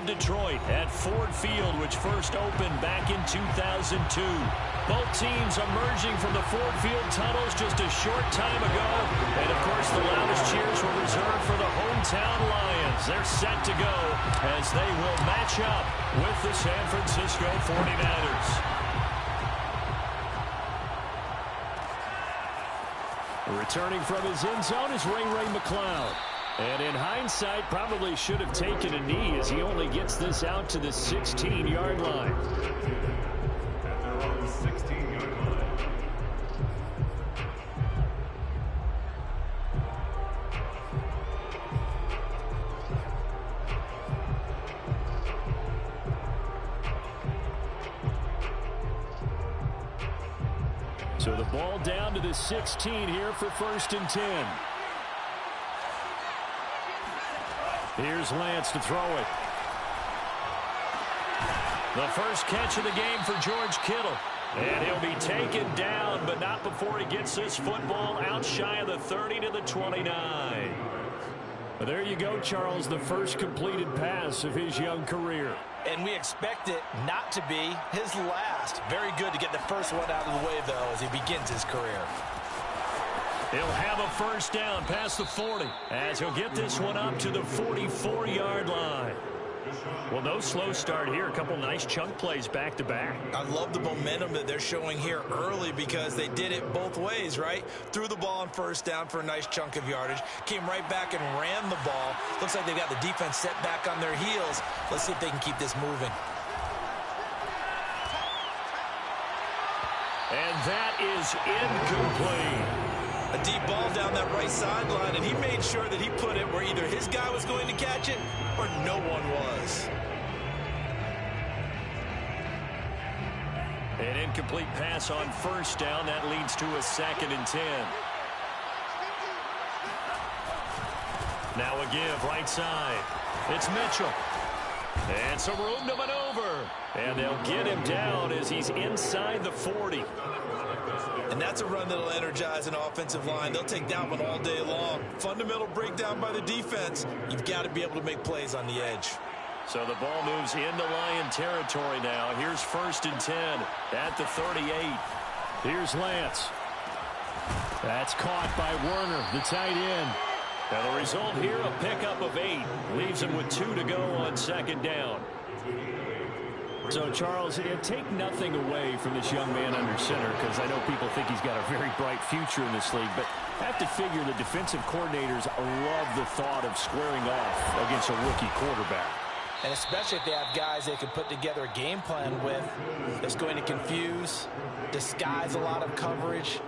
Detroit at Ford Field, which first opened back in 2002. Both teams emerging from the Ford Field tunnels just a short time ago. And, of course, the loudest cheers were reserved for the hometown Lions. They're set to go as they will match up with the San Francisco 49ers. Returning from his end zone is Ray McCloud. And in hindsight, probably should have taken a knee as he only gets this out to the 16-yard line. They're on the 16-yard line. So the ball down to the 16 here for 1st and 10. Here's Lance to throw it. The first catch of the game for George Kittle. And he'll be taken down, but not before he gets this football out shy of the 30 to the 29. Well, there you go, Charles, the first completed pass of his young career. And we expect it not to be his last. Very good to get the first one out of the way, though, as he begins his career. He'll have a first down past the 40 as he'll get this one up to the 44-yard line. Well, no slow start here. A couple nice chunk plays back-to-back. I love the momentum that they're showing here early because they did it both ways, right? Threw the ball on first down for a nice chunk of yardage. Came right back and ran the ball. Looks like they've got the defense set back on their heels. Let's see if they can keep this moving. And that is incomplete. A deep ball down that right sideline, and he made sure that he put it where either his guy was going to catch it or no one was. An incomplete pass on first down. That leads to a 2nd and 10. Now a give right side. It's Mitchell. And some room to maneuver. And they'll get him down as he's inside the 40. And that's a run that'll energize an offensive line. They'll take that one all day long. Fundamental breakdown by the defense. You've got to be able to make plays on the edge. So the ball moves into Lion territory now. Here's 1st and 10 at the 38. Here's Lance. That's caught by Werner, the tight end. Now the result here, a pickup of 8. Leaves him with 2 to go on 2nd down. So, Charles, take nothing away from this young man under center because I know people think he's got a very bright future in this league, but I have to figure the defensive coordinators love the thought of squaring off against a rookie quarterback. And especially if they have guys they can put together a game plan with that's going to confuse, disguise a lot of coverage,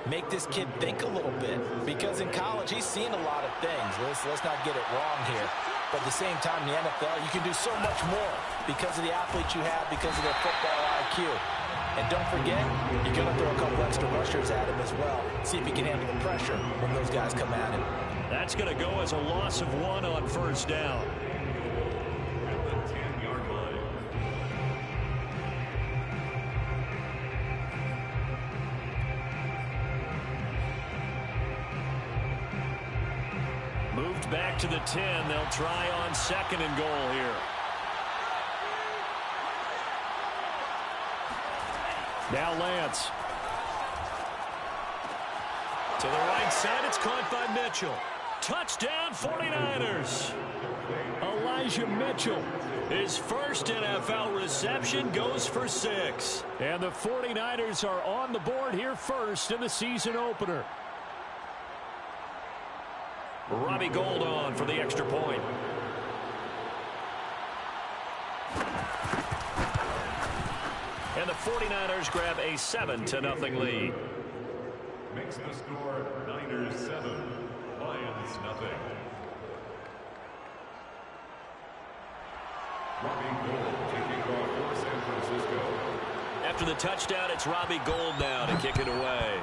make this kid think a little bit. Because in college, he's seen a lot of things. Let's not get it wrong here. But at the same time, in the NFL, you can do so much more because of the athletes you have, because of their football IQ. And don't forget, you're going to throw a couple extra rushers at him as well. See if he can handle the pressure when those guys come at him. That's going to go as a loss of 1 on first down. At the 10-yard line. Moved back to the 10. They'll try on 2nd and goal here. Now Lance. To the right side, it's caught by Mitchell. Touchdown 49ers. Elijah Mitchell. His first NFL reception goes for 6. And the 49ers are on the board here first in the season opener. Robbie Gould on for the extra point. And the 49ers grab a 7-0 lead. Makes the score Niners 7, Lions nothing. Robbie Gould taking off for San Francisco. After the touchdown, it's Robbie Gould now to kick it away.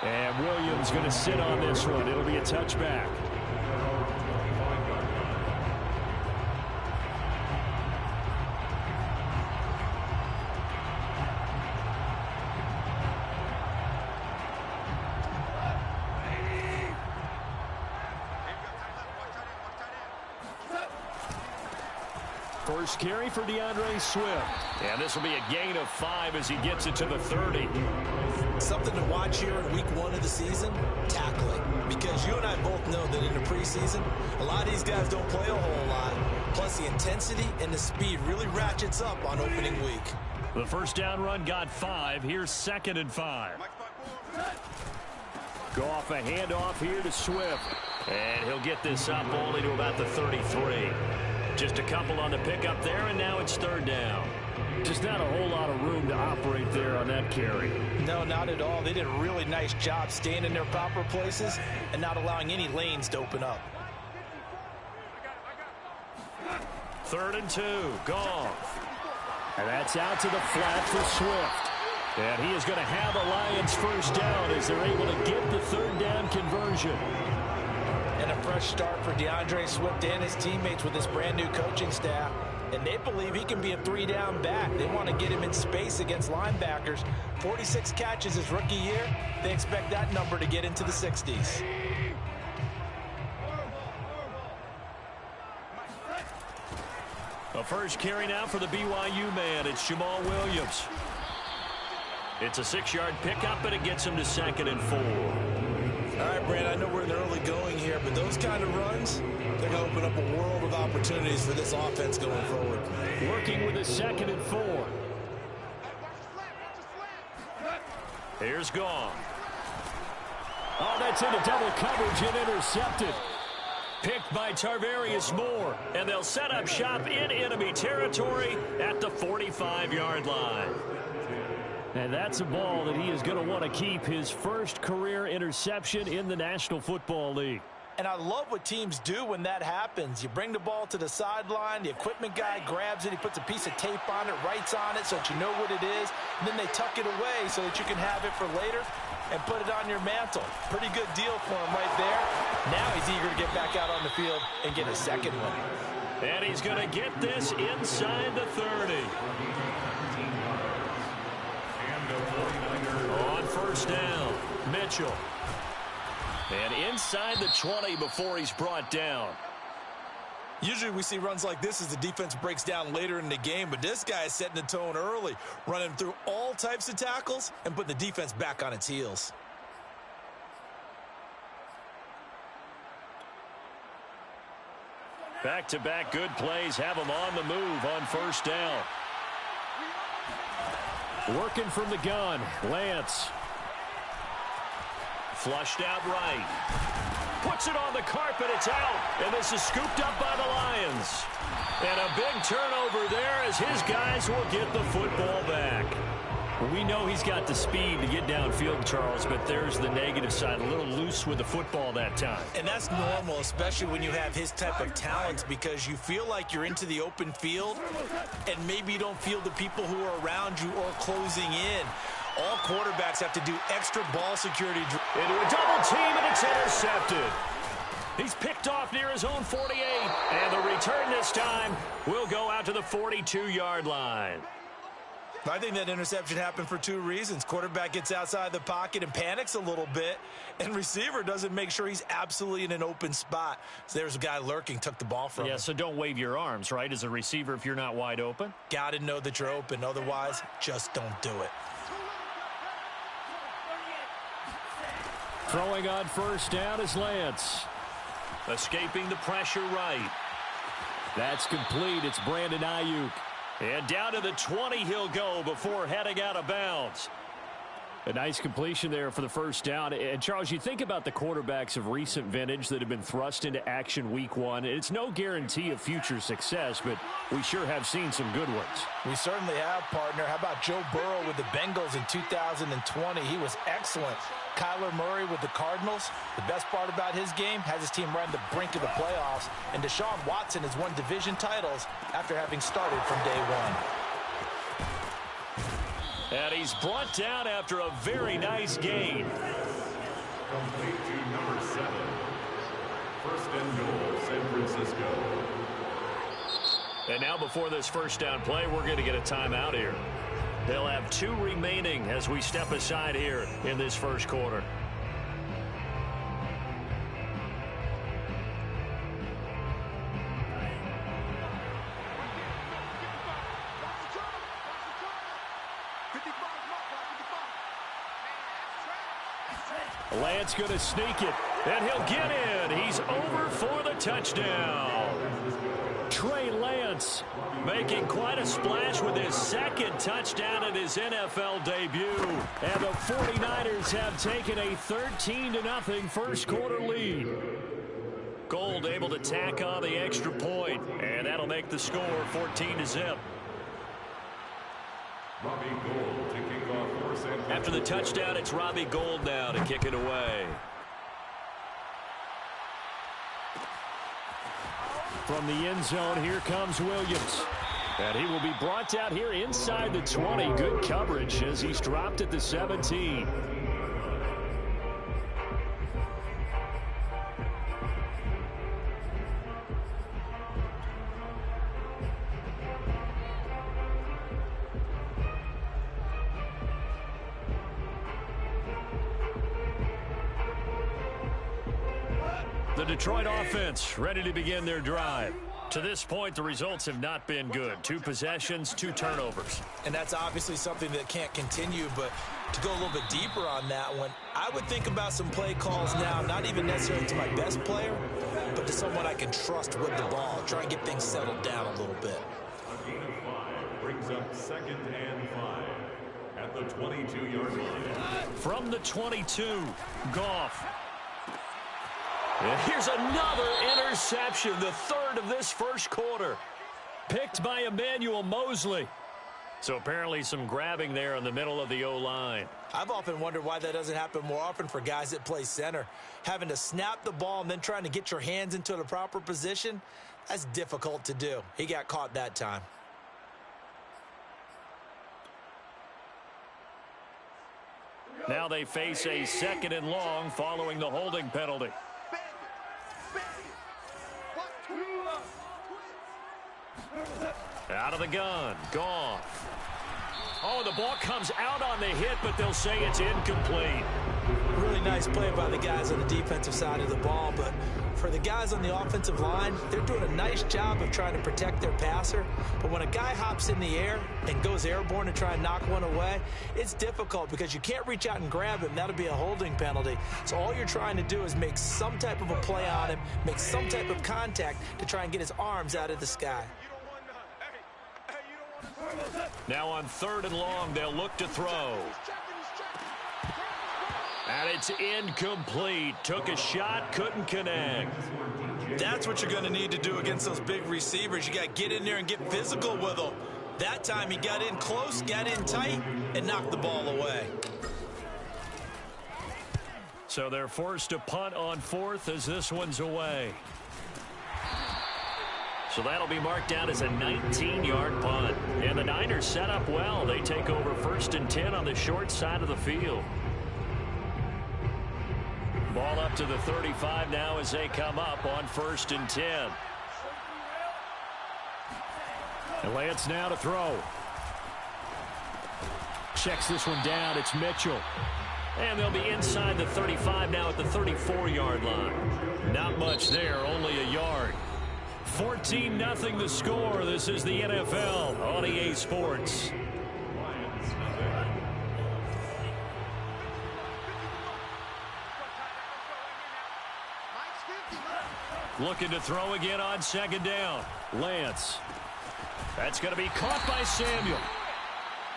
And Williams going to sit on this one. It'll be a touchback. First carry for DeAndre Swift. And this will be a gain of 5 as he gets it to the 30. Something to watch here in week 1 of the season, tackling. Because you and I both know that in the preseason, a lot of these guys don't play a whole lot. Plus, the intensity and the speed really ratchets up on opening week. The first down run got 5. Here's 2nd and 5. Go off a handoff here to Swift. And he'll get this up only to about the 33. Just a couple on the pickup there, and now it's 3rd down. Just not a whole lot of room to operate there on that carry. No, not at all. They did a really nice job staying in their proper places and not allowing any lanes to open up. 3rd and 2, Goff. And that's out to the flat for Swift. And he is going to have a Lions first down as they're able to get the 3rd down conversion. And a fresh start for DeAndre Swift and his teammates with this brand new coaching staff. And they believe he can be a 3-down back. They want to get him in space against linebackers. 46 catches his rookie year. They expect that number to get into the 60s. A first carry now for the BYU man. It's Jamal Williams. It's a 6-yard pickup, but it gets him to 2nd and 4. All right, Brand, I know we're in the early going here, but those kind of runs, they're going to open up a world of opportunities for this offense going forward. Working with a 2nd and 4. Here's Goff. Oh, that's into double coverage and intercepted. Picked by Tarvarius Moore, and they'll set up shop in enemy territory at the 45-yard line. And that's a ball that he is going to want to keep, his first career interception in the National Football League. And I love what teams do when that happens. You bring the ball to the sideline, the equipment guy grabs it, he puts a piece of tape on it, writes on it so that you know what it is, and then they tuck it away so that you can have it for later and put it on your mantle. Pretty good deal for him right there. Now he's eager to get back out on the field and get his 2nd one. And he's going to get this inside the 30. On first down, Mitchell. And inside the 20 before he's brought down. Usually we see runs like this as the defense breaks down later in the game, but this guy is setting the tone early, running through all types of tackles and putting the defense back on its heels. Back-to-back good plays have him on the move on first down. Working from the gun, Lance. Flushed out right. Puts it on the carpet, it's out. And this is scooped up by the Lions. And a big turnover there as his guys will get the football back. We know he's got the speed to get downfield, Charles, but there's the negative side. A little loose with the football that time. And that's normal, especially when you have his type of talents, because you feel like you're into the open field and maybe you don't feel the people who are around you or closing in. All quarterbacks have to do extra ball security. Into a double team, and it's intercepted. He's picked off near his own 48, and the return this time will go out to the 42-yard line. I think that interception happened for 2 reasons. Quarterback gets outside the pocket and panics a little bit, and receiver doesn't make sure he's absolutely in an open spot. So there's a guy lurking, took the ball from him. Yeah, so don't wave your arms, right, as a receiver if you're not wide open? Got to know that you're open. Otherwise, just don't do it. Throwing on first down is Lance. Escaping the pressure right. That's complete. It's Brandon Ayuk. And down to the 20 he'll go before heading out of bounds. A nice completion there for the first down. And, Charles, you think about the quarterbacks of recent vintage that have been thrust into action week 1. It's no guarantee of future success, but we sure have seen some good ones. We certainly have, partner. How about Joe Burrow with the Bengals in 2020? He was excellent. Kyler Murray with the Cardinals. The best part about his game, has his team right on the brink of the playoffs. And Deshaun Watson has won division titles after having started from day 1. And he's brought down after a very nice gain. Complete to number 7. First and goal, San Francisco. And now before this first down play, we're going to get a timeout here. They'll have 2 remaining as we step aside here in this first quarter. Lance going to sneak it, and he'll get in. He's over for the touchdown. Trey Lance making quite a splash with his second touchdown in his NFL debut. And the 49ers have taken a 13-0 first quarter lead. Gold able to tack on the extra point, and that'll make the score 14-0. Robbie Gould to kick off for San Francisco. After the touchdown, it's Robbie Gould now to kick it away. From the end zone, here comes Williams. And he will be brought down here inside the 20. Good coverage as he's dropped at the 17. The Detroit offense ready to begin their drive. To this point, the results have not been good. 2 possessions, 2 turnovers. And that's obviously something that can't continue, but to go a little bit deeper on that one, I would think about some play calls now, not even necessarily to my best player, but to someone I can trust with the ball. Try and get things settled down a little bit. A gain of 5 brings up 2nd and 5 at the 22-yard line. From the 22, Goff. And here's another interception, the 3rd of this first quarter. Picked by Emmanuel Mosley. So apparently some grabbing there in the middle of the O-line. I've often wondered why that doesn't happen more often for guys that play center. Having to snap the ball and then trying to get your hands into the proper position, that's difficult to do. He got caught that time. Now they face a 2nd and long following the holding penalty. Out of the gun, Goff. Oh, the ball comes out on the hit, but they'll say it's incomplete. Really nice play by the guys on the defensive side of the ball, but for the guys on the offensive line, they're doing a nice job of trying to protect their passer. But when a guy hops in the air and goes airborne to try and knock one away, it's difficult because you can't reach out and grab him. That'll be a holding penalty. So all you're trying to do is make some type of a play on him, make some type of contact to try and get his arms out of the sky. Now on 3rd and long, they'll look to throw. And it's incomplete. Took a shot, couldn't connect. That's what you're going to need to do against those big receivers. You got to get in there and get physical with them. That time he got in close, got in tight, and knocked the ball away. So they're forced to punt on 4th as this one's away. So that'll be marked down as a 19-yard punt. And the Niners set up well. They take over 1st and 10 on the short side of the field. Ball up to the 35 now as they come up on 1st and 10. And Lance now to throw. Checks this one down. It's Mitchell. And they'll be inside the 35 now at the 34-yard line. Not much there, only a yard. 14-0 the score. This is the NFL on EA Sports. Looking to throw again on 2nd down. Lance. That's going to be caught by Samuel.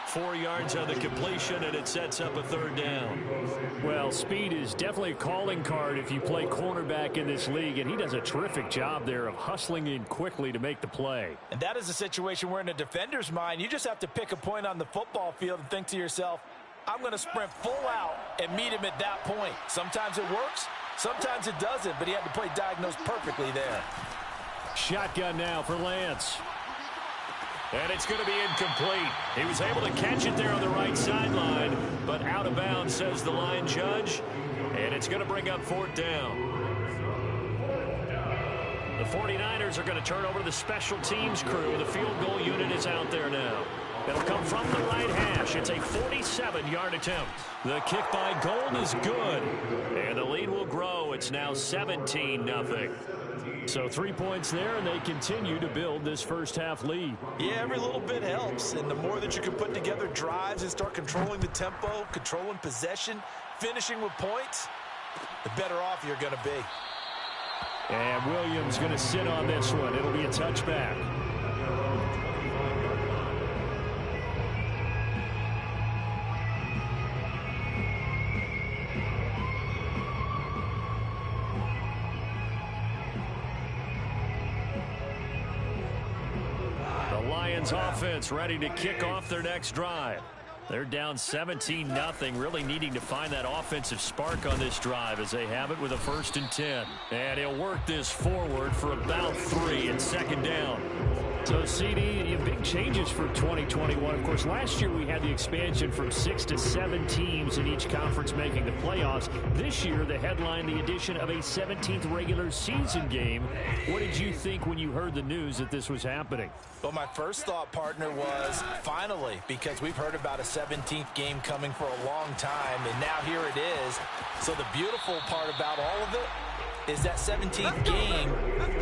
4 yards on the completion, and it sets up a 3rd down. Well, speed is definitely a calling card if you play cornerback in this league, and he does a terrific job there of hustling in quickly to make the play. And that is a situation where in a defender's mind, you just have to pick a point on the football field and think to yourself, I'm going to sprint full out and meet him at that point. Sometimes it works, sometimes it doesn't, but he had the play diagnosed perfectly there. Shotgun now for Lance. And it's going to be incomplete. He was able to catch it there on the right sideline, but out of bounds, says the line judge. And it's going to bring up 4th down. The 49ers are going to turn over to the special teams crew. The field goal unit is out there now. It'll come from the right hash. It's a 47-yard attempt. The kick by Gould is good. And the lead will grow. It's now 17-0. So 3 points there, and they continue to build this first half lead. Yeah, every little bit helps. And the more that you can put together drives and start controlling the tempo, controlling possession, finishing with points, the better off you're going to be. And Williams going to sit on this one. It'll be a touchback. The Lions offense ready to kick off their next drive. They're down 17-0, really needing to find that offensive spark on this drive as they have it with a 1st and 10. And he'll work this forward for about 3 and 2nd down. So, CD, you have big changes for 2021. Of course, last year we had the expansion from 6 to 7 teams in each conference making the playoffs. This year, the headline, the addition of a 17th regular season game. What did you think when you heard the news that this was happening? Well, my first thought, partner, was finally, because we've heard about a 17th game coming for a long time, and now here it is. So the beautiful part about all of it is that 17th game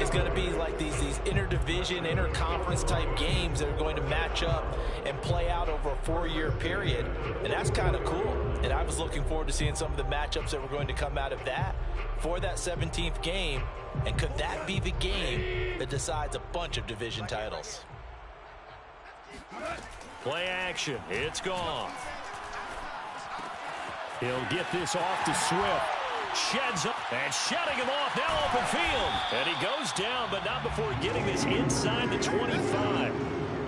is going to be like these interdivision, interconference type games that are going to match up and play out over a 4-year period. And that's kind of cool. And I was looking forward to seeing some of the matchups that were going to come out of that for that 17th game. And could that be the game that decides a bunch of division titles? Play action. It's gone. He'll get this off to Swift. Sheds up and shedding him off. Now open field. And he goes down, but not before getting this inside the 25.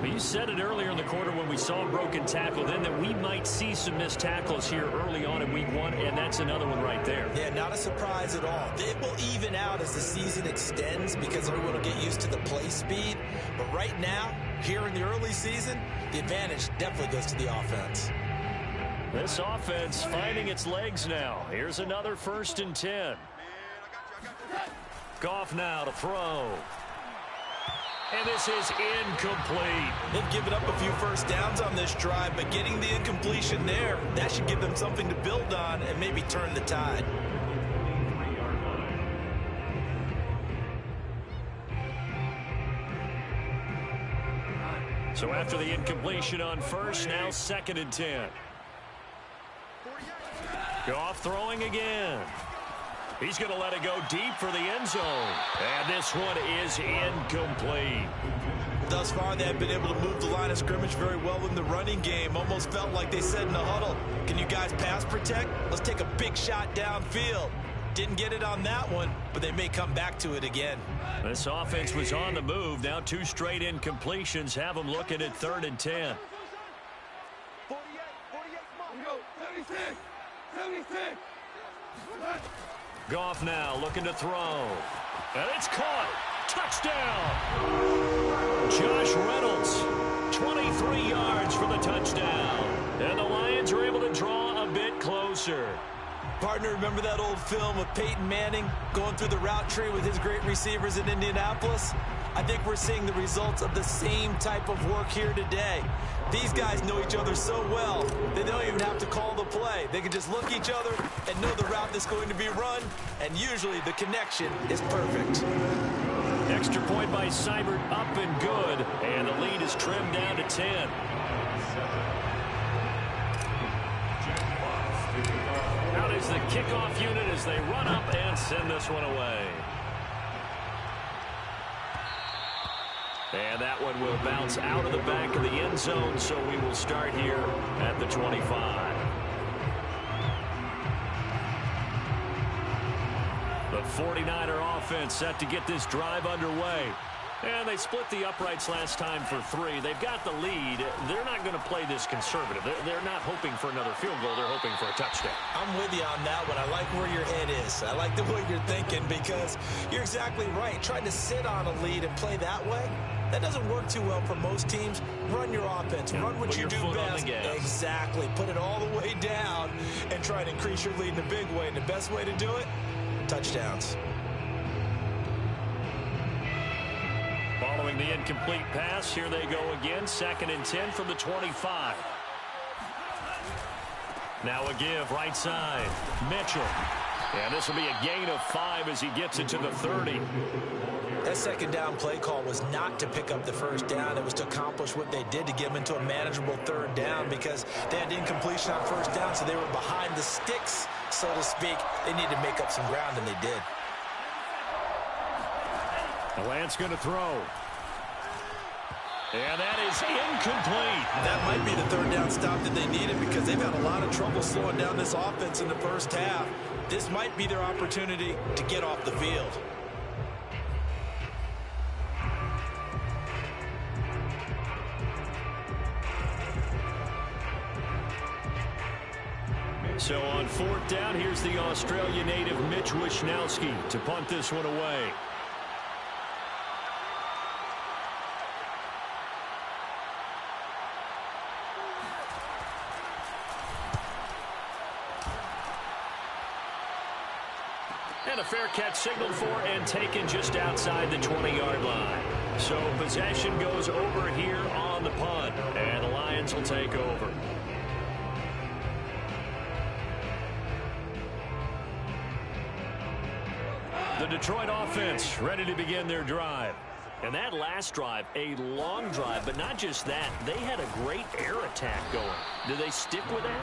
But you said it earlier in the quarter when we saw a broken tackle then that we might see some missed tackles here early on in week 1, and that's another one right there. Yeah, not a surprise at all. It will even out as the season extends because everyone will get used to the play speed. But right now, here in the early season, the advantage definitely goes to the offense. This offense finding its legs now. Here's another 1st and 10. Goff now to throw. And this is incomplete. They've given up a few first downs on this drive, but getting the incompletion there, that should give them something to build on and maybe turn the tide. So after the incompletion on 1st, now 2nd and 10. Goff throwing again. He's going to let it go deep for the end zone. And this one is incomplete. Thus far, they have been able to move the line of scrimmage very well in the running game. Almost felt like they said in the huddle, can you guys pass protect? Let's take a big shot downfield. Didn't get it on that one, but they may come back to it again. This offense was on the move. Now 2 straight incompletions have them looking at 3rd and 10. 76. Goff now looking to throw. And it's caught. Touchdown. Josh Reynolds, 23 yards for the touchdown. And the Lions are able to draw a bit closer. Partner, remember that old film of Peyton Manning going through the route tree with his great receivers in Indianapolis? I think we're seeing the results of the same type of work here today. These guys know each other so well, they don't even have to call the play. They can just look at each other and know the route that's going to be run, and usually the connection is perfect. Extra point by Seibert, up and good, and the lead is trimmed down to 10. Out is the kickoff unit as they run up and send this one away. And that one will bounce out of the back of the end zone, so we will start here at the 25. The 49er offense set to get this drive underway. And they split the uprights last time for 3. They've got the lead. They're not going to play this conservative. They're not hoping for another field goal. They're hoping for a touchdown. I'm with you on that one. I like where your head is. I like the way you're thinking because you're exactly right. Trying to sit on a lead and play that way, that doesn't work too well for most teams. Run your offense. Yeah, run what you do best. Exactly. Put it all the way down and try to increase your lead in a big way. And the best way to do it, touchdowns. Following the incomplete pass, here they go again. 2nd and 10 from the 25. Now a give right side. Mitchell. And this will be a gain of 5 as he gets it to the 30. That second down play call was not to pick up the first down. It was to accomplish what they did to get them into a manageable third down because they had incompletion on first down, so they were behind the sticks, so to speak. They needed to make up some ground, and they did. The Lance going to throw. And that is incomplete. That might be the third down stop that they needed because they've had a lot of trouble slowing down this offense in the first half. This might be their opportunity to get off the field. So on fourth down, here's the Australia native Mitch Wishnowsky to punt this one away. And a fair catch signaled for and taken just outside the 20-yard line. So possession goes over here on the punt, and the Lions will take over. The Detroit offense ready to begin their drive. And that last drive, a long drive, but not just that. They had a great air attack going. Do they stick with that?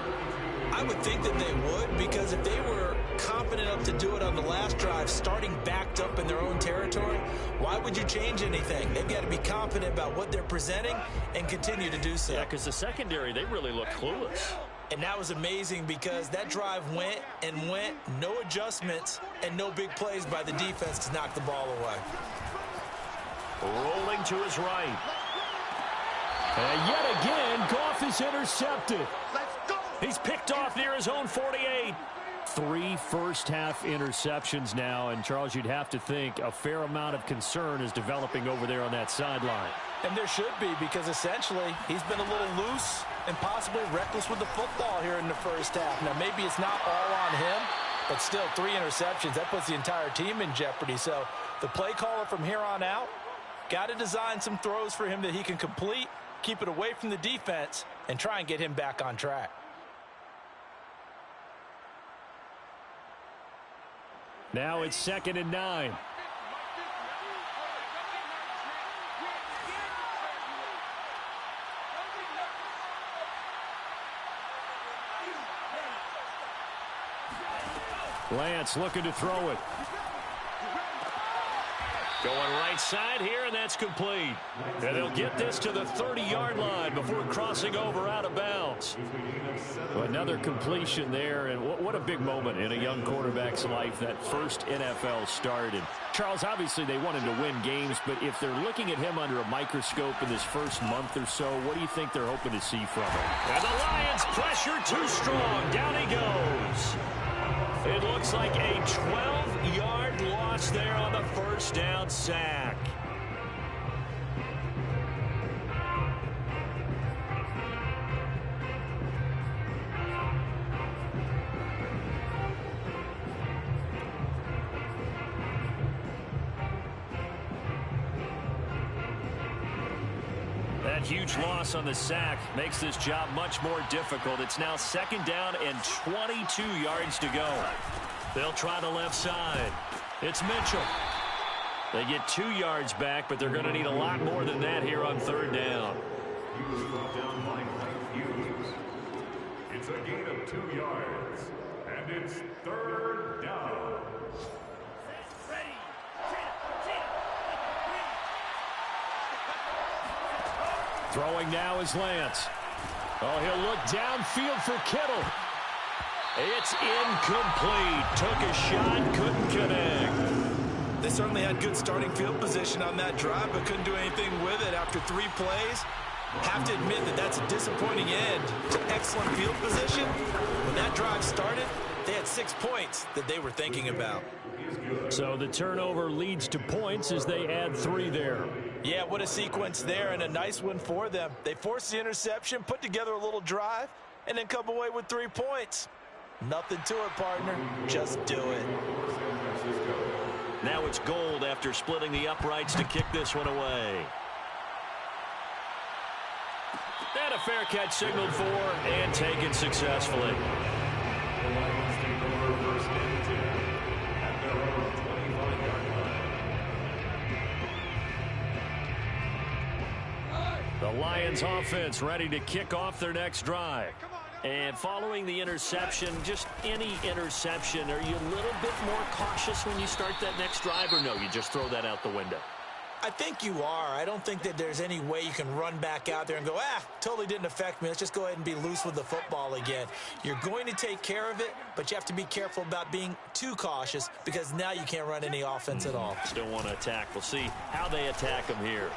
I would think that they would, because if they were confident enough to do it on the last drive, starting backed up in their own territory, why would you change anything? They've got to be confident about what they're presenting and continue to do so. Yeah, because the secondary, they really looked clueless. And that was amazing because that drive went and went, no adjustments, and no big plays by the defense to knock the ball away. Rolling to his right. And yet again, Goff is intercepted. Let's go! He's picked off near his own 48. 3 first-half interceptions now, and Charles, you'd have to think a fair amount of concern is developing over there on that sideline. And there should be, because essentially he's been a little loose and possibly reckless with the football here in the first half. Now, maybe it's not all on him, but still 3 interceptions. That puts the entire team in jeopardy. So the play caller from here on out got to design some throws for him that he can complete, keep it away from the defense, and try and get him back on track. Now it's 2nd and 9. Lance looking to throw it. Going right side here, and that's complete. And they'll get this to the 30-yard line before crossing over out of bounds. Well, another completion there, and what a big moment in a young quarterback's life, that first NFL start. And Charles, obviously they want him to win games, but if they're looking at him under a microscope in this first month or so, what do you think they're hoping to see from him? And the Lions pressure too strong. Down he goes. It looks like a 12-yard loss there on the first down sack. That huge loss on the sack makes this job much more difficult. It's now 2nd down and 22 yards to go. They'll try the left side. It's Mitchell. They get 2 yards back, but they're going to need a lot more than that here on 3rd down. He was brought down by Mike Hughes. It's a gain of 2 yards, and it's 3rd down. Throwing now is Lance. Oh, he'll look downfield for Kittle. It's incomplete. Took a shot, couldn't connect. They certainly had good starting field position on that drive, but couldn't do anything with it after 3 plays. Have to admit that that's a disappointing end to excellent field position. When that drive started, they had 6 points that they were thinking about. So the turnover leads to points as they add 3 there. Yeah, what a sequence there, and a nice one for them. They forced the interception, put together a little drive, and then come away with 3 points. Nothing to it, partner. Just do it. Now it's Gold after splitting the uprights to kick this one away. And a fair catch signaled for and taken successfully. The Lions offense ready to kick off their next drive. And following the interception, just any interception, are you a little bit more cautious when you start that next drive, or no, you just throw that out the window? I think you are. I don't think that there's any way you can run back out there and go, totally didn't affect me. Let's just go ahead and be loose with the football again. You're going to take care of it, but you have to be careful about being too cautious because now you can't run any offense at all. Still want to attack. We'll see how they attack them here.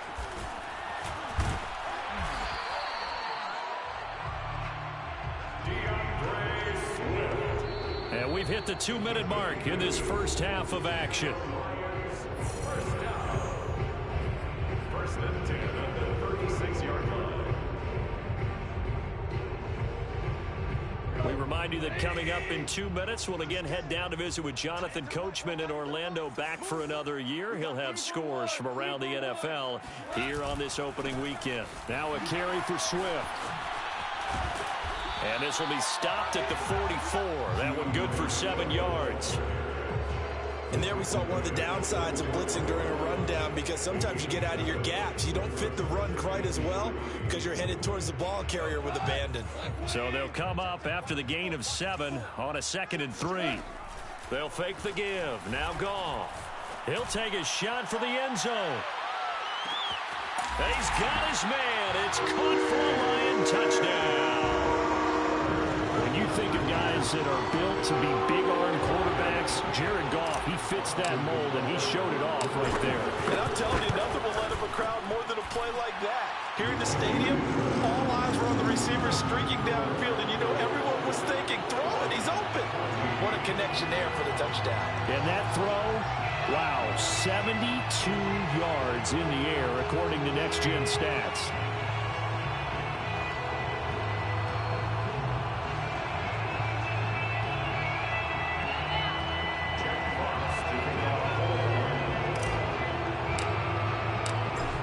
And we've hit the 2-minute mark in this first half of action. First and 10 at the 36-yard line. We remind you that coming up in 2 minutes, we'll again head down to visit with Jonathan Coachman in Orlando, back for another year. He'll have scores from around the NFL here on this opening weekend. Now a carry for Swift. And this will be stopped at the 44. That one good for 7 yards. And there we saw one of the downsides of blitzing during a rundown, because sometimes you get out of your gaps. You don't fit the run quite as well because you're headed towards the ball carrier with abandon. So they'll come up after the gain of 7 on a 2nd and 3. They'll fake the give. Now Goff. He'll take a shot for the end zone. And he's got his man. It's caught for a Lion touchdown. When you think of guys that are built to be big-arm quarterbacks, Jared Goff, he fits that mold, and he showed it off right there. And I'm telling you, nothing will let up a crowd more than a play like that. Here in the stadium, all eyes were on the receiver streaking downfield, and you know everyone was thinking, throw it, he's open. What a connection there for the touchdown. And that throw, wow, 72 yards in the air, according to Next Gen Stats.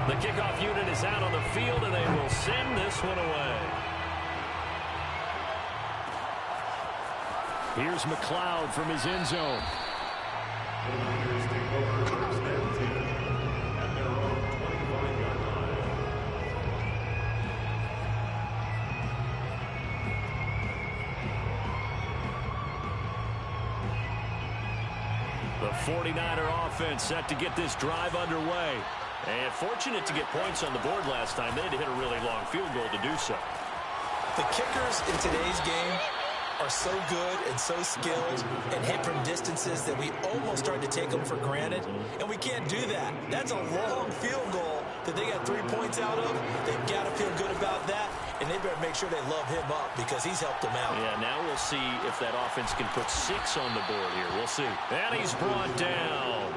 The kickoff unit is out on the field, and they will send this one away. Here's McLeod from his end zone. The 49er offense set to get this drive underway. And fortunate to get points on the board last time. They had to hit a really long field goal to do so. The kickers in today's game are so good and so skilled and hit from distances that we almost start to take them for granted. And we can't do that. That's a long field goal that they got 3 points out of. They've got to feel good about that. And they better make sure they love him up because he's helped them out. Yeah, now we'll see if that offense can put 6 on the board here. We'll see. And he's brought down.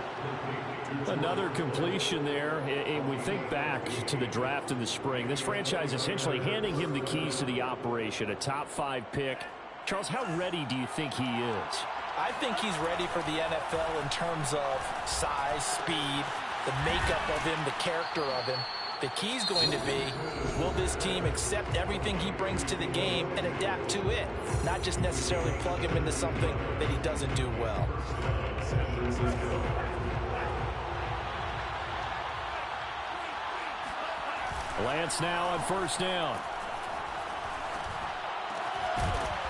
Another completion there. And we think back to the draft in the spring. This franchise essentially handing him the keys to the operation, a top 5 pick. Charles, how ready do you think he is? I think he's ready for the NFL in terms of size, speed, the makeup of him, the character of him. The key's going to be, will this team accept everything he brings to the game and adapt to it? Not just necessarily plug him into something that he doesn't do well. Lance now on first down.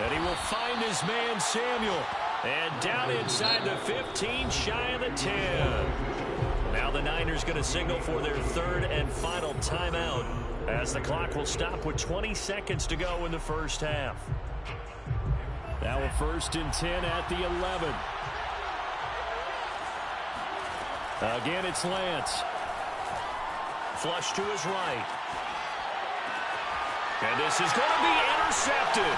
And he will find his man Samuel. And down inside the 15, shy of the 10. Now the Niners going to signal for their 3rd and final timeout as the clock will stop with 20 seconds to go in the first half. Now a 1st and 10 at the 11. Again, it's Lance. Flush to his right. And this is going to be intercepted.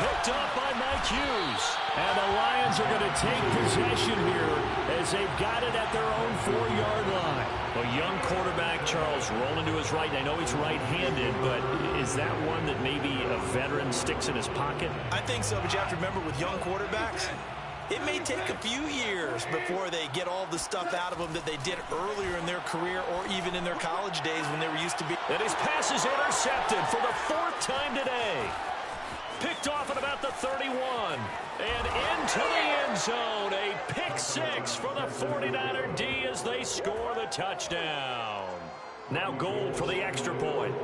Picked up by Mike Hughes. And the Lions are going to take possession here as they've got it at their own 4-yard line. A young quarterback, Charles, rolling to his right. I know he's right-handed, but is that one that maybe a veteran sticks in his pocket? I think so, but you have to remember with young quarterbacks, it may take a few years before they get all the stuff out of them that they did earlier in their career or even in their college days when they were used to be. And his pass is intercepted for the 4th time today. Picked off at about the 31. And into the end zone. A pick 6 for the 49er D as they score the touchdown. Now Gold for the extra point.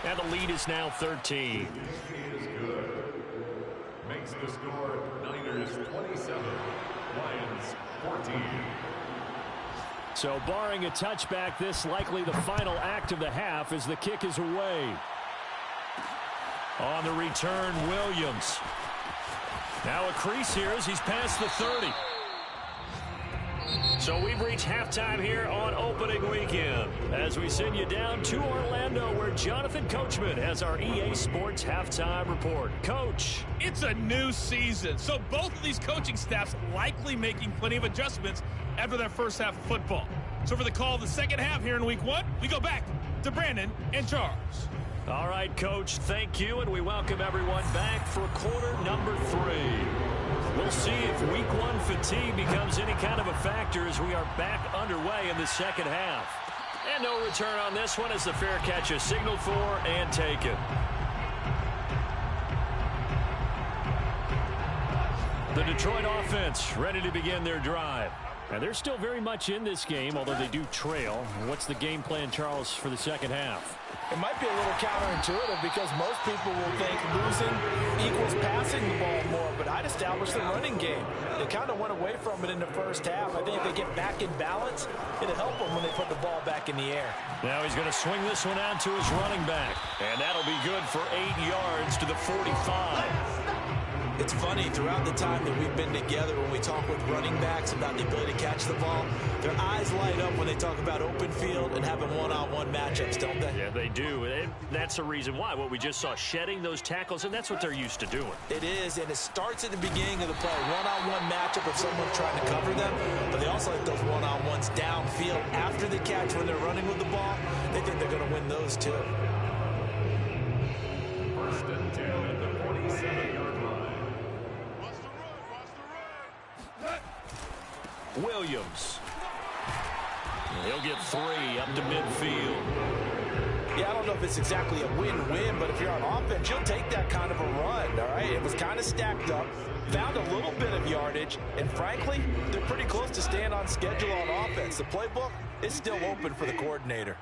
And the lead is now 13. Is good. Makes the score Niners 27, Lions 14. So barring a touchback, this likely the final act of the half as the kick is away. On the return, Williams. Now a crease here as he's past the 30. So we've reached halftime here on opening weekend as we send you down to Orlando where Jonathan Coachman has our EA Sports halftime report. Coach. It's a new season, so both of these coaching staffs likely making plenty of adjustments after their first half of football. So for the call of the second half here in week one, we go back to Brandon and Charles. All right, Coach, thank you, and we welcome everyone back for quarter number 3. We'll see if week one fatigue becomes any kind of a factor as we are back underway in the second half. And no return on this one as the fair catch is signaled for and taken. The Detroit offense ready to begin their drive. And they're still very much in this game, although they do trail. What's the game plan, Charles, for the second half? It might be a little counterintuitive because most people will think losing equals passing the ball more, but I'd establish the running game. They kind of went away from it in the first half. I think if they get back in balance, it'll help them when they put the ball back in the air. Now he's going to swing this one out to his running back, and that'll be good for 8 yards to the 45. It's funny, throughout the time that we've been together, when we talk with running backs about the ability to catch the ball, their eyes light up when they talk about open field and having one-on-one matchups, don't they? Yeah, they do. And that's the reason why. What we just saw, shedding those tackles, and that's what they're used to doing. It is, and it starts at the beginning of the play. One-on-one matchup if someone's trying to cover them, but they also like those one-on-ones downfield after the catch when they're running with the ball. They think they're going to win those, too. First and 10 at the 47-yard line. Williams. He'll get 3 up to midfield. Yeah, I don't know if it's exactly a win-win, but if you're on offense, you'll take that kind of a run, all right? It was kind of stacked up, found a little bit of yardage, and frankly, they're pretty close to staying on schedule on offense. The playbook is still open for the coordinator.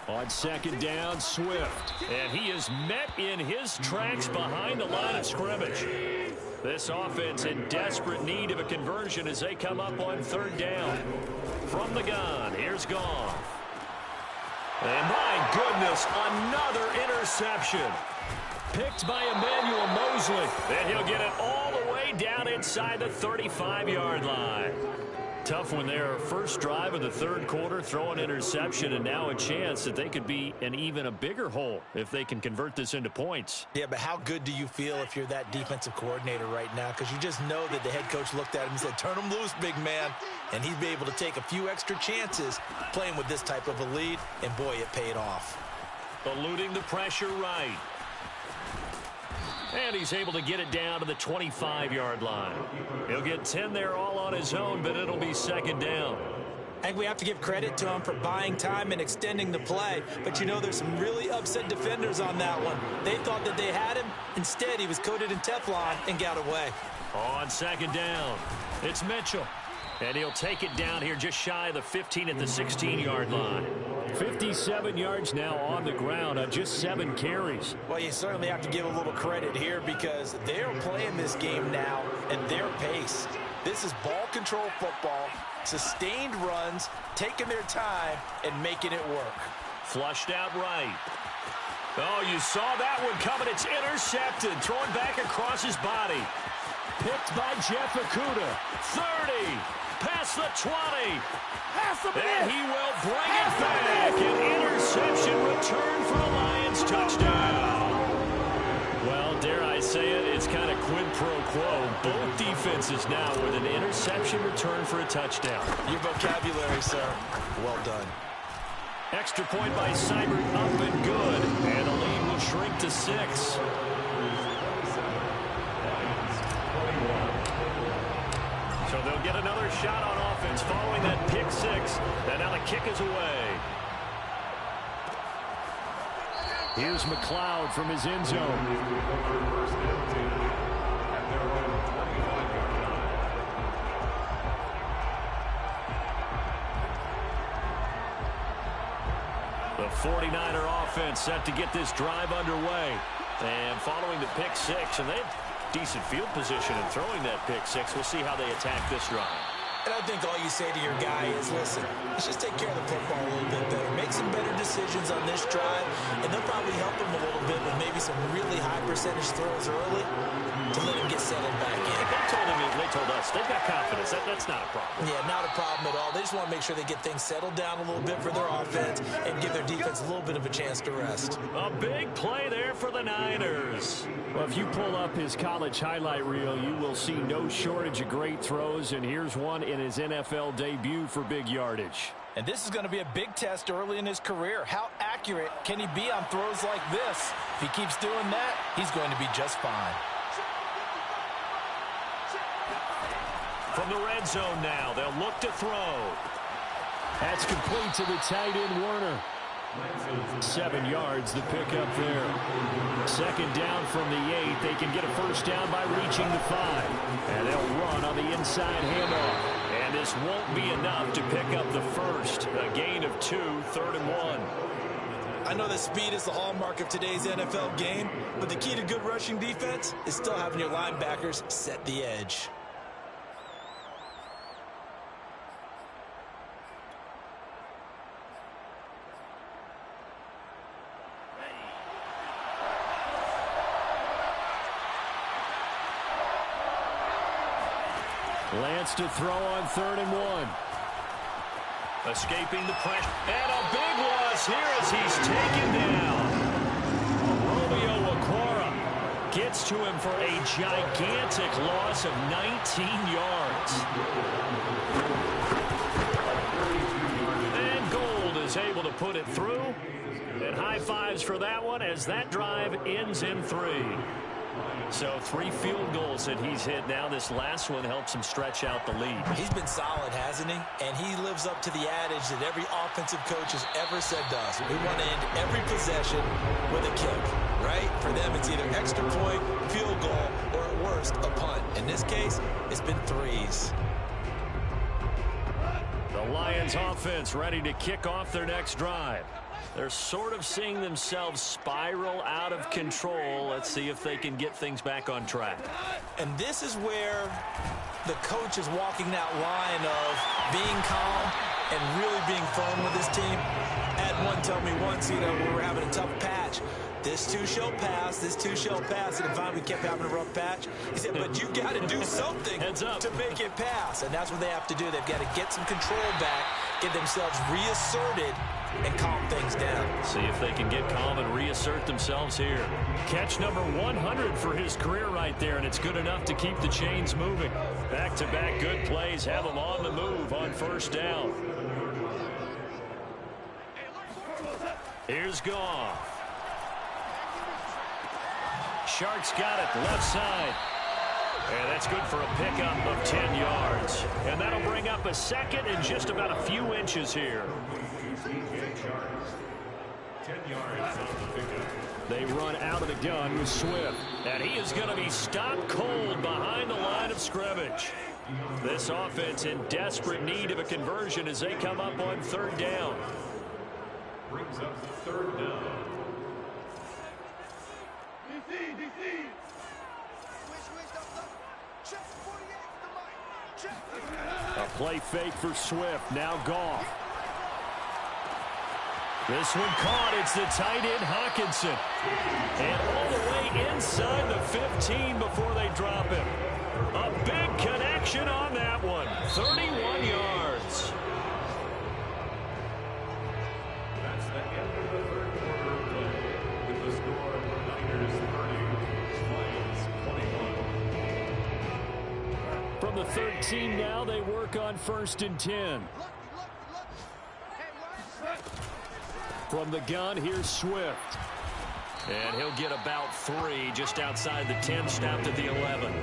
On second down, Swift. And he is met in his tracks behind the line of scrimmage. This offense in desperate need of a conversion as they come up on third down. From the gun, here's Goff. And my goodness, another interception. Picked by Emmanuel Mosley. And he'll get it all the way down inside the 35-yard line. Tough when their first drive of the third quarter, throw an interception, and now a chance that they could be in even a bigger hole if they can convert this into points. Yeah, but how good do you feel if you're that defensive coordinator right now? Because you just know that the head coach looked at him and said, turn him loose, big man. And he'd be able to take a few extra chances playing with this type of a lead, and boy, it paid off. Eluding the pressure right. And he's able to get it down to the 25-yard line. He'll get 10 there all on his own, but it'll be second down. I think we have to give credit to him for buying time and extending the play. But, you know, there's some really upset defenders on that one. They thought that they had him. Instead, he was coated in Teflon and got away. On second down, it's Mitchell. And he'll take it down here just shy of the 15 at the 16-yard line. 57 yards now on the ground on just 7 carries. Well, you certainly have to give a little credit here because they're playing this game now at their pace. This is ball control football, sustained runs, taking their time, and making it work. Flushed out right. Oh, you saw that one coming. It's intercepted. Thrown back across his body. Picked by Jeff Okudah. 30. Past the 20. And he will bring it back. An interception return for a Lions touchdown. Well, dare I say it, it's kind of quid pro quo. Both defenses now with an interception return for a touchdown. Your vocabulary, sir. Well done. Extra point by Seibert, up and good. And the lead will shrink to 6. So they'll get another shot on offense following that pick 6. And now the kick is away. Here's McLeod from his end zone. 49er offense set to get this drive underway. And following the pick six, and they have decent field position in throwing that pick six. We'll see how they attack this drive. And I think all you say to your guy is, listen, let's just take care of the football a little bit better. Make some better decisions on this drive, and they'll probably help him a little bit with maybe some really high percentage throws early to let him get settled back in. They told us they've got confidence. That's not a problem. Yeah, not a problem at all. They just want to make sure they get things settled down a little bit for their offense and give their defense a little bit of a chance to rest. A big play there for the Niners. Well, if you pull up his college highlight reel, you will see no shortage of great throws, and here's one in his NFL debut for big yardage. And this is going to be a big test early in his career. How accurate can he be on throws like this? If he keeps doing that, he's going to be just fine. From the red zone now, they'll look to throw. That's complete to the tight end, Werner. 7 yards, the pickup there. Second down from the 8. They can get a first down by reaching the 5. And they'll run on the inside handoff. And this won't be enough to pick up the first. A gain of 2, 3rd and 1. I know that speed is the hallmark of today's NFL game, but the key to good rushing defense is still having your linebackers set the edge. Lance to throw on 3rd and 1. Escaping the pressure. And a big loss here as he's taken down. Romeo Okwara gets to him for a gigantic loss of 19 yards. And Gold is able to put it through. And high fives for that one as that drive ends in 3. So 3 field goals that he's hit now. This last one helps him stretch out the lead. He's been solid, hasn't he? And he lives up to the adage that every offensive coach has ever said to us. We want to end every possession with a kick, right? For them, it's either extra point, field goal, or at worst, a punt. In this case, it's been 3s. The Lions offense ready to kick off their next drive. They're sort of seeing themselves spiral out of control. Let's see if they can get things back on track. And this is where the coach is walking that line of being calm and really being firm with his team. I had one tell me once, we were having a tough patch. This too shall pass, this too shall pass. And finally we kept having a rough patch. He said, but you got to do something to make it pass. And that's what they have to do. They've got to get some control back, get themselves reasserted, and calm things down. See if they can get calm and reassert themselves here. Catch number 100 for his career right there, and it's good enough to keep the chains moving. Back-to-back good plays have him on the move on first down. Here's Goff. Sharks got it left side. And that's good for a pickup of 10 yards. And that'll bring up a second and just about a few inches here. 10 yards on the pickup. They run out of the gun with Swift. And he is going to be stopped cold behind the line of scrimmage. This offense in desperate need of a conversion as they come up on 3rd down. Brings up 3rd down. A play fake for Swift. Now Goff. This one caught. It's the tight end Hawkinson. And all the way inside the 15 before they drop him. A big connection on that one. 31 yards. That's the end of the 3rd quarter of play. With the score, Niners 30, Lions 21. From the 13 now, they work on 1st and 10. From the gun, here's Swift. And he'll get about 3 just outside the 10, stopped at the 11.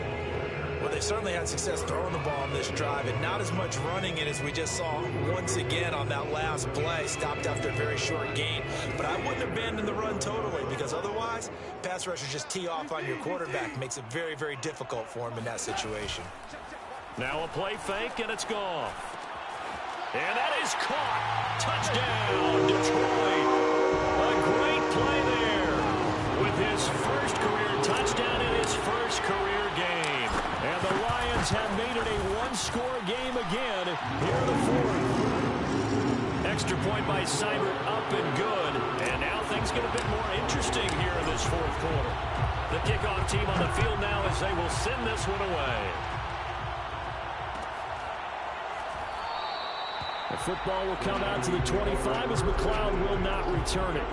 Well, they certainly had success throwing the ball on this drive, and not as much running it as we just saw once again on that last play. Stopped after a very short gain. But I wouldn't abandon the run totally, because otherwise, pass rushers just tee off on your quarterback. Makes it very, very difficult for him in that situation. Now a play fake, and it's gone. And that is caught. Touchdown, Detroit. A great play there with his first career touchdown in his first career game. And the Lions have made it a one-score game again here in the fourth. Extra point by Seibert, up and good. And now things get a bit more interesting here in this fourth quarter. The kickoff team on the field now as they will send this one away. The football will come out to the 25 as McLeod will not return it.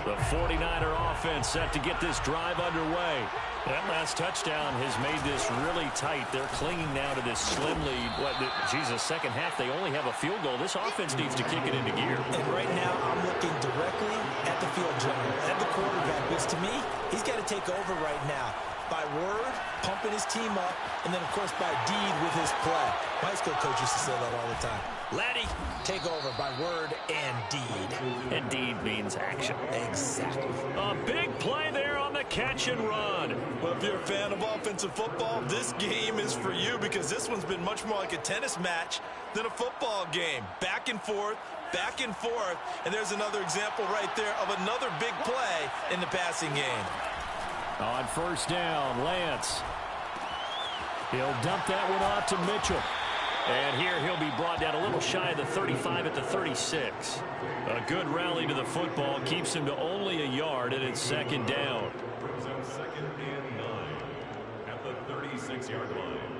The 49er offense set to get this drive underway. That last touchdown has made this really tight. They're clinging now to this slim lead. Second half, they only have a field goal. This offense needs to kick it into gear. And right now, I'm looking directly at the field general, at the quarterback, because to me, he's got to take over right now. By word, pumping his team up, and then, of course, by deed with his play. My high school coach used to say that all the time. Laddie, take over by word and deed. And deed means action. Exactly. A big play there on the catch and run. Well, if you're a fan of offensive football, this game is for you because this one's been much more like a tennis match than a football game. Back and forth, and there's another example right there of another big play in the passing game. On first down, Lance. He'll dump that one off to Mitchell. And here he'll be brought down a little shy of the 35 at the 36. A good rally to the football keeps him to only a yard, and it's second down. Brings up 2nd and 9 at the 36-yard line.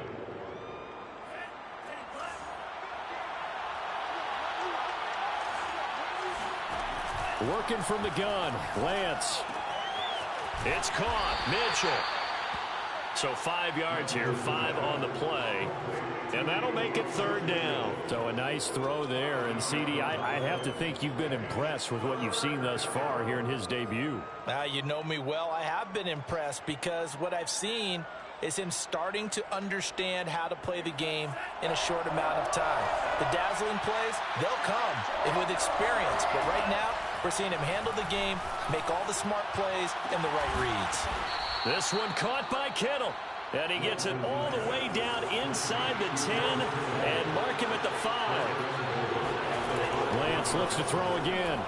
Working from the gun, Lance. It's caught, Mitchell. So 5 yards here, 5 on the play. And that'll make it third down. So a nice throw there. And, CD, I have to think you've been impressed with what you've seen thus far here in his debut. You know me well. I have been impressed because what I've seen is him starting to understand how to play the game in a short amount of time. The dazzling plays, they'll come with experience. But right now, we're seeing him handle the game, make all the smart plays, and the right reads. This one caught by Kittle. And he gets it all the way down inside the 10 and mark him at the 5. Lance looks to throw again.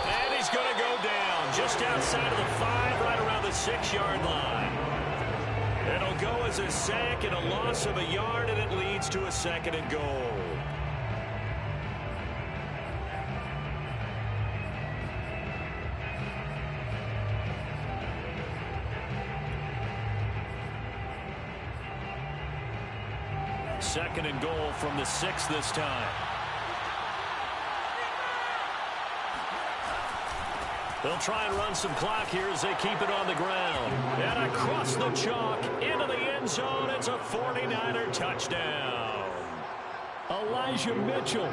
And he's going to go down just outside of the 5, right around the 6-yard line. It'll go as a sack and a loss of a yard, and it leads to a 2nd and goal. Second and goal from the 6 this time. They'll try and run some clock here as they keep it on the ground. And across the chalk into the end zone. It's a 49er touchdown. Elijah Mitchell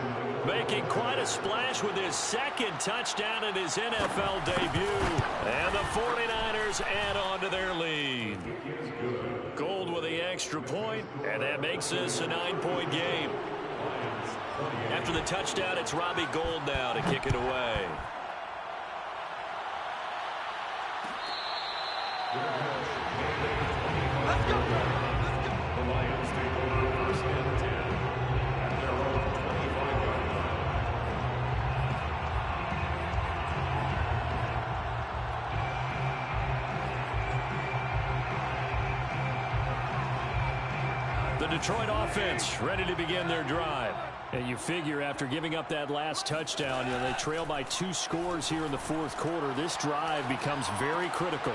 making quite a splash with his 2nd touchdown in his NFL debut. And the 49ers add on to their lead. Gold with the extra point, and that makes this a 9-point game. After the touchdown, it's Robbie Gould now to kick it away. Let's go. The Lions take over 1st and 10 at their own 25-yard line. The Detroit offense ready to begin their drive. And you figure after giving up that last touchdown, they trail by 2 scores here in the fourth quarter. This drive becomes very critical.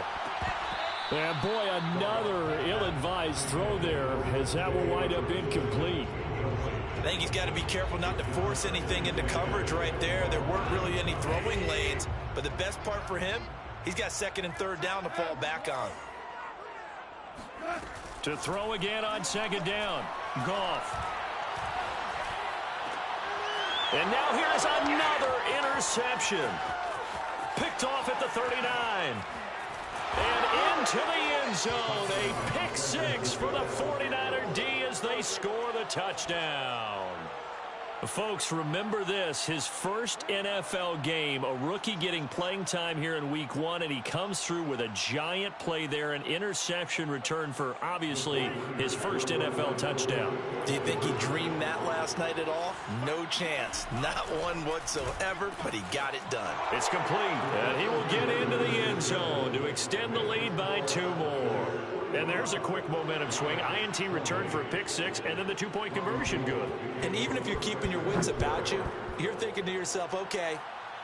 And boy, another ill-advised throw there as that will wind up incomplete. I think he's got to be careful not to force anything into coverage right there. There weren't really any throwing lanes, but the best part for him, he's got 2nd and 3rd down to fall back on. To throw again on 2nd down, Goff. And now here's another interception. Picked off at the 39. And into the end zone, a pick 6 for the 49er D as they score the touchdown. Folks, remember this, his first NFL game, a rookie getting playing time here in week 1, and he comes through with a giant play there, an interception return for, obviously, his first NFL touchdown. Do you think he dreamed that last night at all? No chance. Not one whatsoever, but he got it done. It's complete, and he will get into the end zone to extend the lead by 2 more. And there's a quick momentum swing. INT return for a pick 6, and then the 2-point conversion good. And even if you're keeping your wits about you, you're thinking to yourself, okay,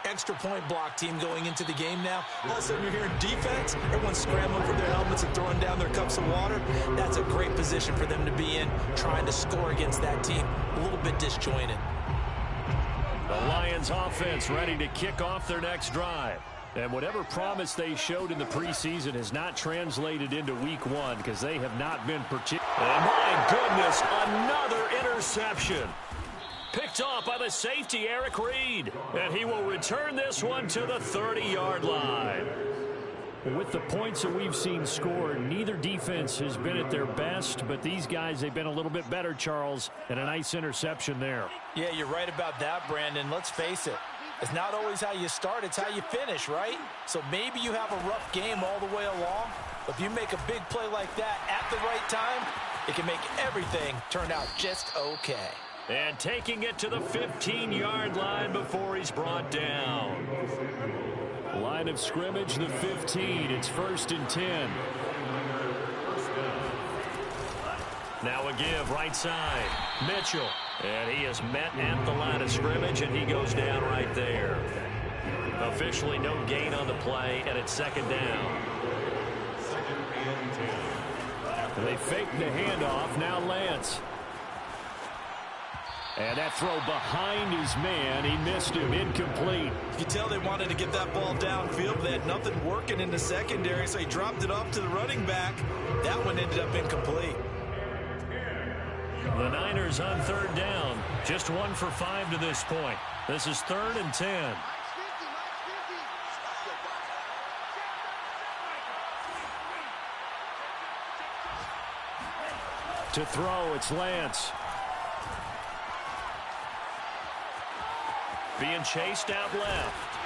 extra point block team going into the game now. All of a sudden you're hearing defense. Everyone's scrambling for their helmets and throwing down their cups of water. That's a great position for them to be in, trying to score against that team. A little bit disjointed. The Lions offense ready to kick off their next drive. And whatever promise they showed in the preseason has not translated into week 1 because they have not been particular. And my goodness, another interception. Picked off by the safety, Eric Reed. And he will return this one to the 30-yard line. With the points that we've seen scored, neither defense has been at their best, but these guys, they've been a little bit better, Charles, and a nice interception there. Yeah, you're right about that, Brandon. Let's face it. It's not always how you start, it's how you finish, right? So maybe you have a rough game all the way along, but if you make a big play like that at the right time, it can make everything turn out just okay. And taking it to the 15-yard line before he's brought down. Line of scrimmage, the 15. It's 1st and 10. Now a give, right side. Mitchell. And he is met at the line of scrimmage, and he goes down right there. Officially no gain on the play, and it's 2nd down. They fake the handoff. Now Lance. And that throw behind his man. He missed him. Incomplete. You can tell they wanted to get that ball downfield. They had nothing working in the secondary, so he dropped it off to the running back. That one ended up incomplete. The Niners on 3rd down. Just 1 for 5 to this point. This is 3rd and 10. To throw, it's Lance. Being chased out left.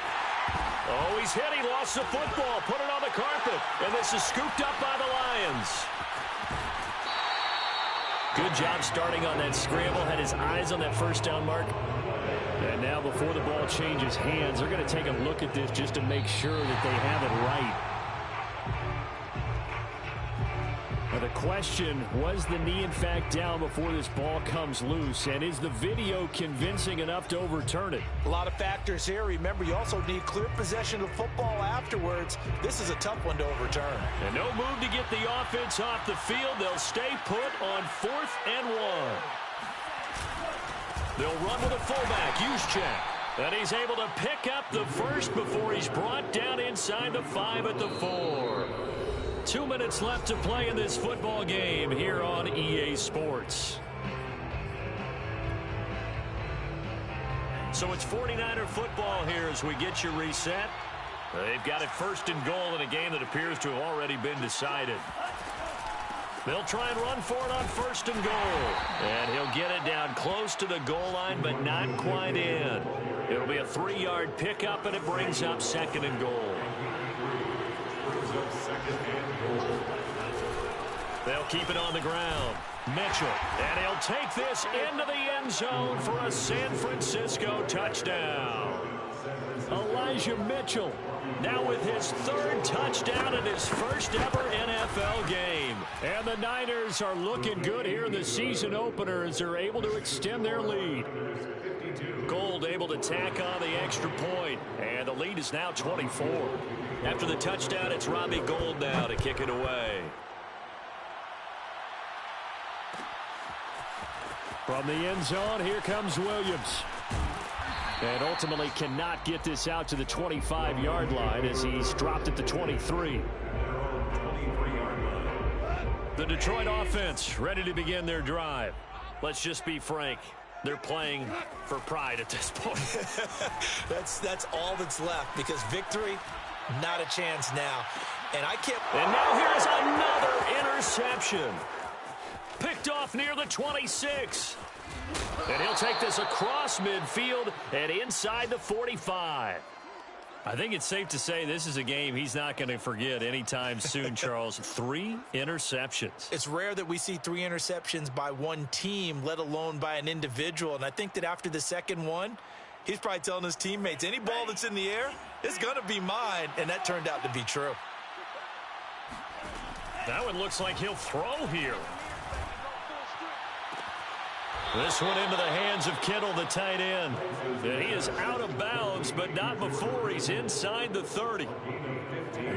Oh, he's hit. He lost the football. Put it on the carpet. And this is scooped up by the Lions. Good job starting on that scramble. Had his eyes on that 1st down mark. And now before the ball changes hands, they're going to take a look at this just to make sure that they have it right. Now the question, was the knee in fact down before this ball comes loose? And is the video convincing enough to overturn it? A lot of factors here. Remember, you also need clear possession of football afterwards. This is a tough one to overturn. And no move to get the offense off the field. They'll stay put on 4th and 1. They'll run with a fullback, Juszczyk. And he's able to pick up the first before he's brought down inside the 5 at the 4. 2 minutes left to play in this football game here on EA Sports. So it's 49er football here as we get you reset. They've got it 1st and goal in a game that appears to have already been decided. They'll try and run for it on 1st and goal. And he'll get it down close to the goal line, but not quite in. It'll be a 3-yard pickup, and it brings up 2nd and goal. They'll keep it on the ground. Mitchell, and he'll take this into the end zone for a San Francisco touchdown. Elijah Mitchell, now with his 3rd touchdown in his first ever NFL game. And the Niners are looking good here in the season opener as they're able to extend their lead. Gold able to tack on the extra point, and the lead is now 24. After the touchdown, it's Robbie Gould now to kick it away. From the end zone, here comes Williams. And ultimately cannot get this out to the 25-yard line as he's dropped at the 23. The Detroit offense ready to begin their drive. Let's just be frank. They're playing for pride at this point. That's all that's left, because victory, not a chance now. And now here's another interception. Picked off near the 26. And he'll take this across midfield and inside the 45. I think it's safe to say this is a game he's not going to forget anytime soon, Charles. 3 interceptions. It's rare that we see 3 interceptions by one team, let alone by an individual. And I think that after the second one, he's probably telling his teammates, any ball that's in the air is going to be mine. And that turned out to be true. That one looks like he'll throw here. This one into the hands of Kittle, the tight end. And he is out of bounds, but not before he's inside the 30.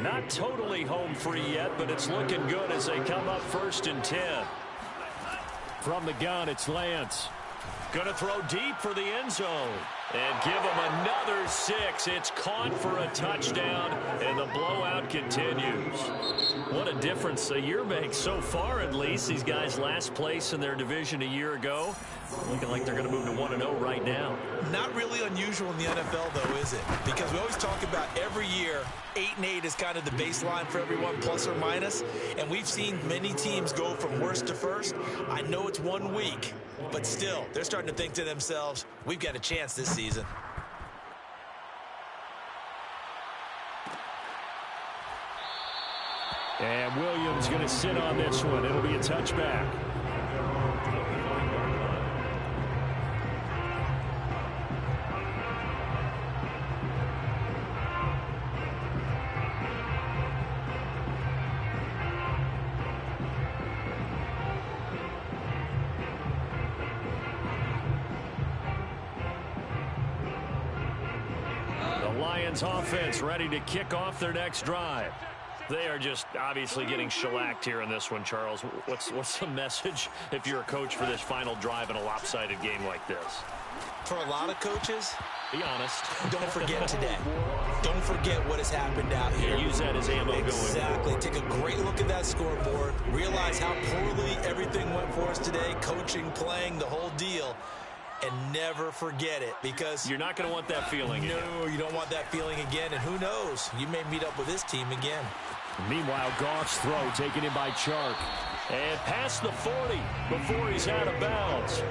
Not totally home free yet, but it's looking good as they come up 1st and 10. From the gun, it's Lance. Going to throw deep for the end zone. And give him another 6. It's caught for a touchdown, and the blowout continues. What a difference a year makes so far, at least. These guys last place in their division a year ago. Looking like they're going to move to 1-0 right now. Not really unusual in the NFL, though, is it? Because we always talk about every year, 8-8 is kind of the baseline for everyone, plus or minus. And we've seen many teams go from worst to first. I know it's 1 week, but still, they're starting to think to themselves, we've got a chance this season. And Williams going to sit on this one. It'll be a touchback. Lions offense ready to kick off their next drive. They are just obviously getting shellacked here in this one, Charles. What's the message if you're a coach for this final drive in a lopsided game like this? For a lot of coaches, be honest. Don't forget today. Don't forget what has happened out here. Use that as ammo going. Exactly. Take a great look at that scoreboard. Realize how poorly everything went for us today. Coaching, playing, the whole deal. And never forget it, because you're not going to want that feeling again. No, you don't want that feeling again. And who knows? You may meet up with this team again. Meanwhile, Goff's throw taken in by Chark. And past the 40 before he's out of bounds.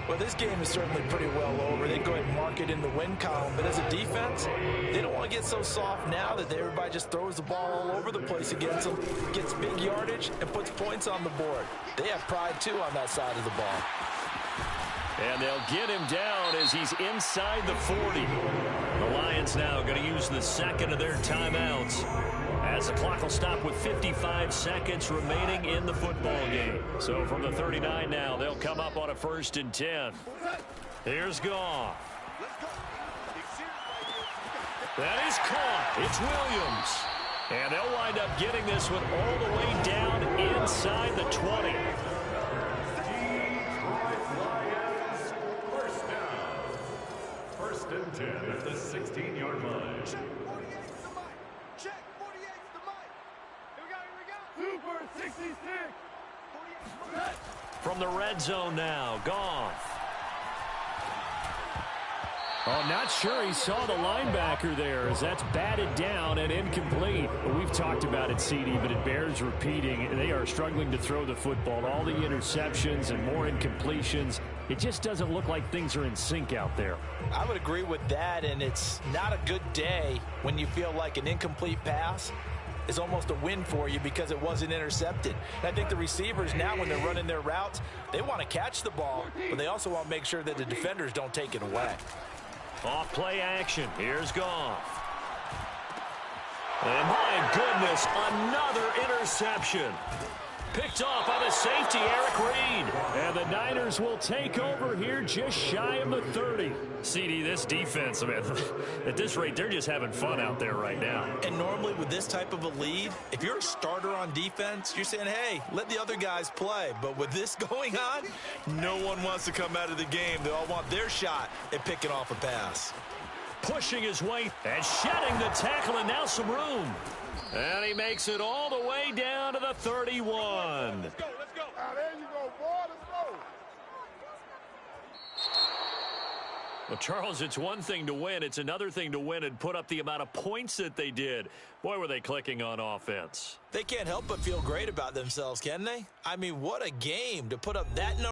Well, this game is certainly pretty well over. They go ahead and mark it in the win column. But as a defense, they don't want to get so soft now that everybody just throws the ball all over the place against them, gets big yardage, and puts points on the board. They have pride, too, on that side of the ball. And they'll get him down as he's inside the 40. The Lions now going to use the second of their timeouts, as the clock will stop with 55 seconds remaining in the football game. So from the 39 now, they'll come up on a 1st and 10. Here's Goff. That is caught. It's Williams. And they'll wind up getting this one all the way down inside the 20. First and 10 at the 16-yard line. Check, 48's the mic. Here we go. Super 66. From the red zone now, Goff. Oh, not sure he saw the linebacker there, as that's batted down and incomplete. We've talked about it, CD, but it bears repeating. They are struggling to throw the football. All the interceptions and more incompletions. It just doesn't look like things are in sync out there. I would agree with that, and it's not a good day when you feel like an incomplete pass is almost a win for you because it wasn't intercepted. And I think the receivers now, when they're running their routes, they want to catch the ball, but they also want to make sure that the defenders don't take it away. Off play action. Here's Goff. And my goodness, another interception. Picked off by the safety, Eric Reed. And the Niners will take over here just shy of the 30. CD, this defense, man, at this rate, they're just having fun out there right now. And normally with this type of a lead, if you're a starter on defense, you're saying, hey, let the other guys play. But with this going on, no one wants to come out of the game. They all want their shot at picking off a pass. Pushing his way and shedding the tackle, and now some room. And he makes it all the way down to the 31. Let's go. There you go, boy. Let's go. Well, Charles, it's one thing to win. It's another thing to win and put up the amount of points that they did. Boy, were they clicking on offense. They can't help but feel great about themselves, can they? I mean, what a game to put up that number.